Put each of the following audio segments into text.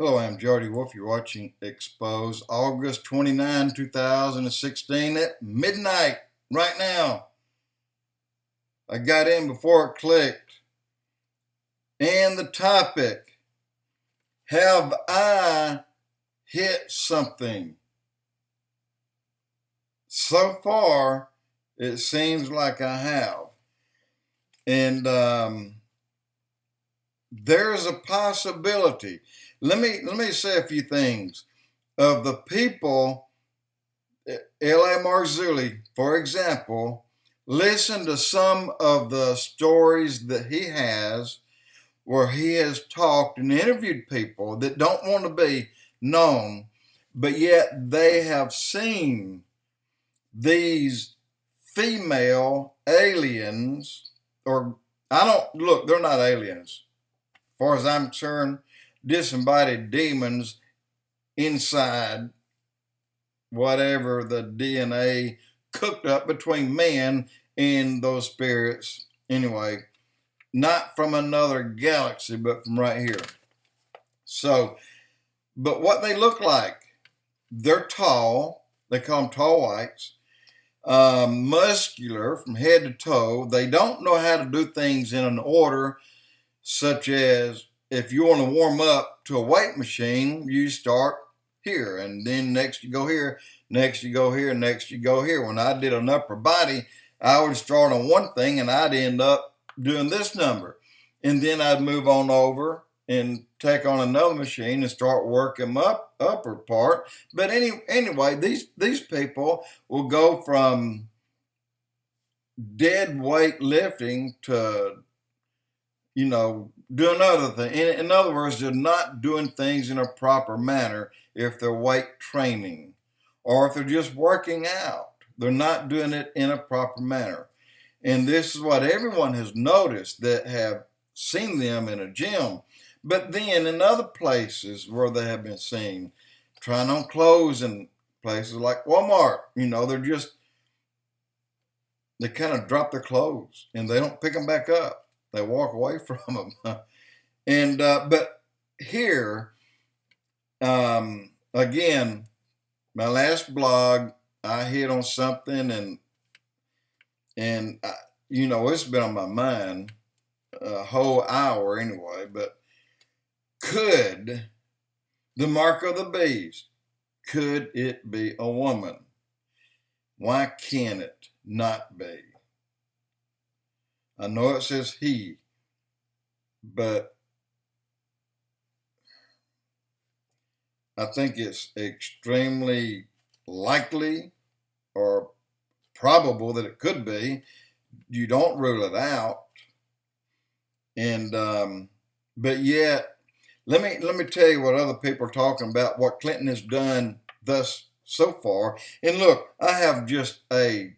Hello, I'm Jody Wolf. You're watching Expoz, August 29, 2016 at midnight right now. I got in before it clicked. And the topic, have I hit something? So far, it seems like I have. And there's a possibility. Let me say a few things. Of the people, L.A. Marzulli, for example, listen to some of the stories that he has where he has talked and interviewed people that don't want to be known, but yet they have seen these female aliens, or they're not aliens. As far as I'm concerned, disembodied demons inside whatever the DNA cooked up between man and those spirits. Anyway, not from another galaxy, but from right here. So, but what they look like, they're tall. They call them tall whites. Muscular from head to toe. They don't know how to do things in an order, such as if you want to warm up to a weight machine, you start here, and then next you go here, next you go here, next you go here. When I did an upper body, I would start on one thing and I'd end up doing this number. And then I'd move on over and take on another machine and start working up upper part. But anyway, these people will go from dead weight lifting to, do another thing. In other words, they're not doing things in a proper manner if they're weight training, or if they're just working out. They're not doing it in a proper manner. And this is what everyone has noticed that have seen them in a gym. But then in other places where they have been seen, trying on clothes in places like Walmart, they kind of drop their clothes and they don't pick them back up. They walk away from them. And but here, again, my last blog, I hit on something, and it's been on my mind a whole hour anyway. But could the mark of the beast, could it be a woman? Why can't it not be? I know it says he, but I think it's extremely likely or probable that it could be. You don't rule it out. And but yet, let me tell you what other people are talking about, what Clinton has done thus so far. And look, I have just a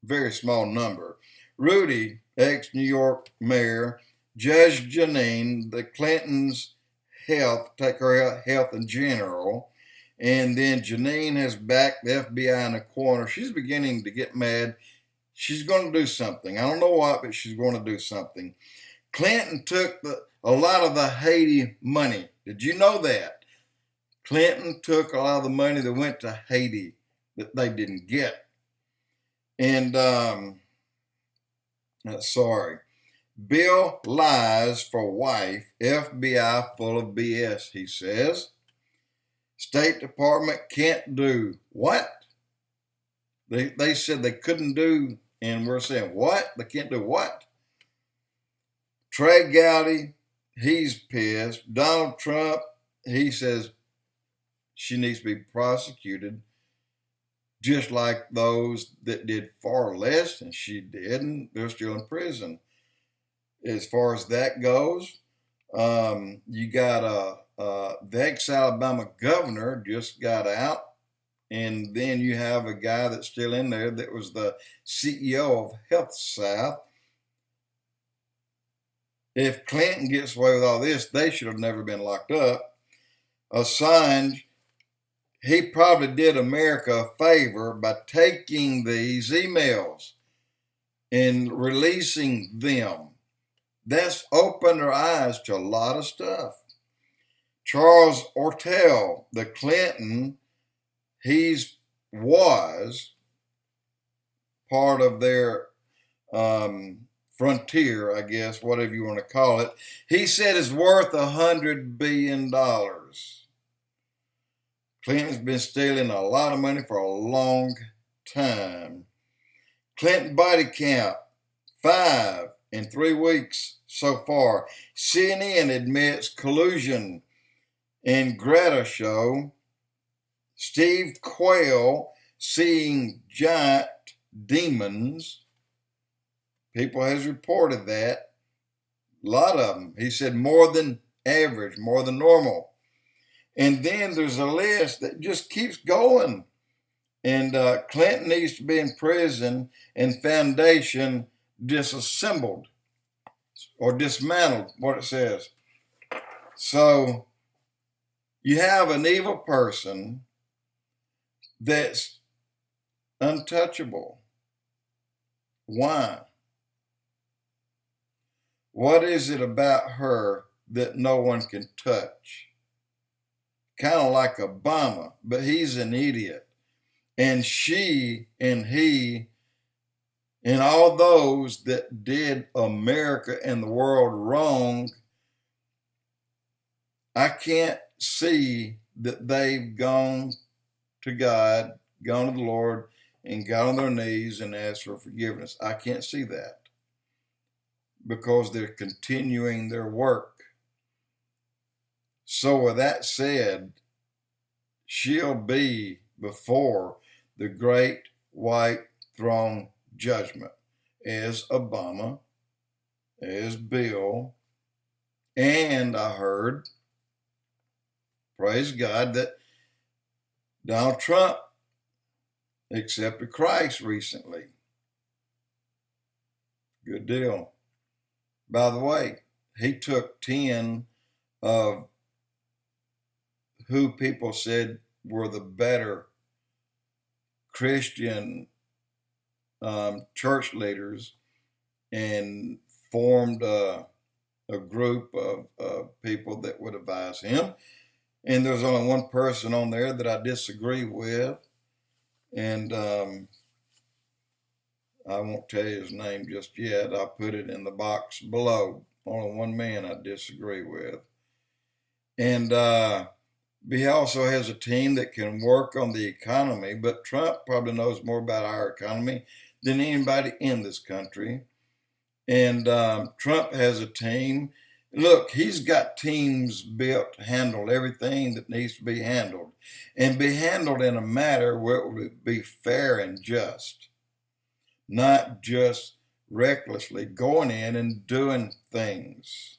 very small number. Rudy, ex-New York mayor, Judge Janine, the Clintons' health, take her health in general, and then Janine has backed the FBI in a corner. She's beginning to get mad. She's going to do something. I don't know what, but she's going to do something. Clinton took a lot of the Haiti money. Did you know that? Clinton took a lot of the money that went to Haiti that they didn't get. And sorry. Bill lies for wife, FBI full of BS, he says. State Department can't do what? They said they couldn't do, and we're saying what? They can't do what? Trey Gowdy, he's pissed. Donald Trump, he says she needs to be prosecuted just like those that did far less than she did, and they're still in prison. As far as that goes, you got the ex-Alabama governor just got out, and then you have a guy that's still in there that was the CEO of Health South. If Clinton gets away with all this, they should have never been locked up. Assange, he probably did America a favor by taking these emails and releasing them. That's opened our eyes to a lot of stuff. Charles Ortel, the Clinton, was part of their frontier, I guess, whatever you want to call it. He said it's worth $100 billion. Clinton's been stealing a lot of money for a long time. Clinton body count, 5 in 3 weeks so far. CNN admits collusion in Greta show. Steve Quayle seeing giant demons. People has reported that. A lot of them. He said more than average, more than normal. And then there's a list that just keeps going. And Clinton needs to be in prison and foundation disassembled or dismantled, what it says. So you have an evil person that's untouchable. Why? What is it about her that no one can touch? Kind of like Obama, but he's an idiot. And she and he and all those that did America and the world wrong, I can't see that they've gone to God, gone to the Lord, and got on their knees and asked for forgiveness. I can't see that because they're continuing their work. So with that said, she'll be before the great white throne judgment as Obama, as Bill, and I heard, praise God, that Donald Trump accepted Christ recently. Good deal. By the way, he took 10 of who people said were the better Christian church leaders and formed a group of people that would advise him. And there's only one person on there that I disagree with. And I won't tell you his name just yet. I'll put it in the box below. Only one man I disagree with. And he also has a team that can work on the economy, but Trump probably knows more about our economy than anybody in this country. And Trump has a team. Look, he's got teams built to handle everything that needs to be handled and be handled in a manner where it would be fair and just, not just recklessly going in and doing things.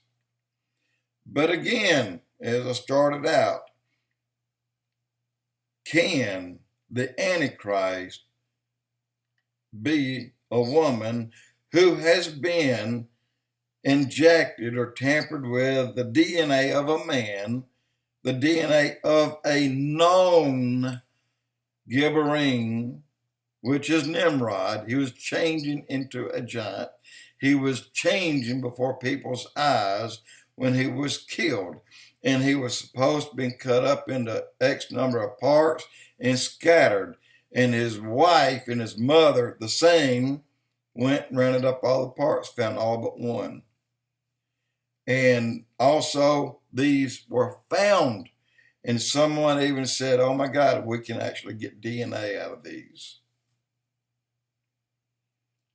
But again, as I started out, can the Antichrist be a woman who has been injected or tampered with the DNA of a man, the DNA of a known Gibberim, which is Nimrod? He was changing into a giant. He was changing before people's eyes when he was killed. And he was supposed to be cut up into X number of parts and scattered. And his wife and his mother, the same, went and rounded up all the parts, found all but one. And also, these were found. And someone even said, oh my God, we can actually get DNA out of these.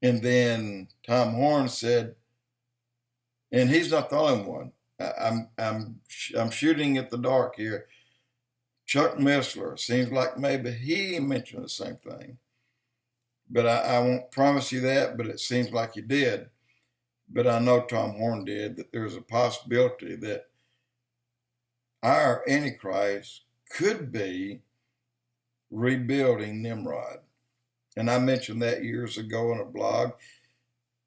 And then Tom Horn said, and he's not the only one. I'm shooting at the dark here. Chuck Missler, seems like maybe he mentioned the same thing. But I won't promise you that, but it seems like he did. But I know Tom Horn did, that there's a possibility that our Antichrist could be rebuilding Nimrod. And I mentioned that years ago in a blog,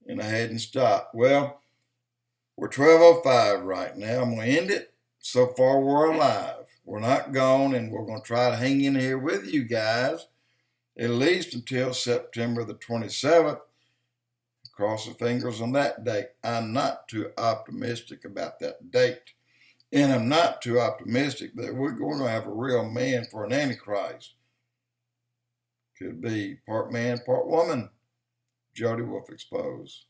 and I hadn't stopped. Well, we're 12:05 right now. I'm going to end it. So far, we're alive. We're not gone, and we're going to try to hang in here with you guys at least until September the 27th. Cross the fingers on that date. I'm not too optimistic about that date. And I'm not too optimistic that we're going to have a real man for an Antichrist. Could be part man, part woman. Jody Wolf Expoz.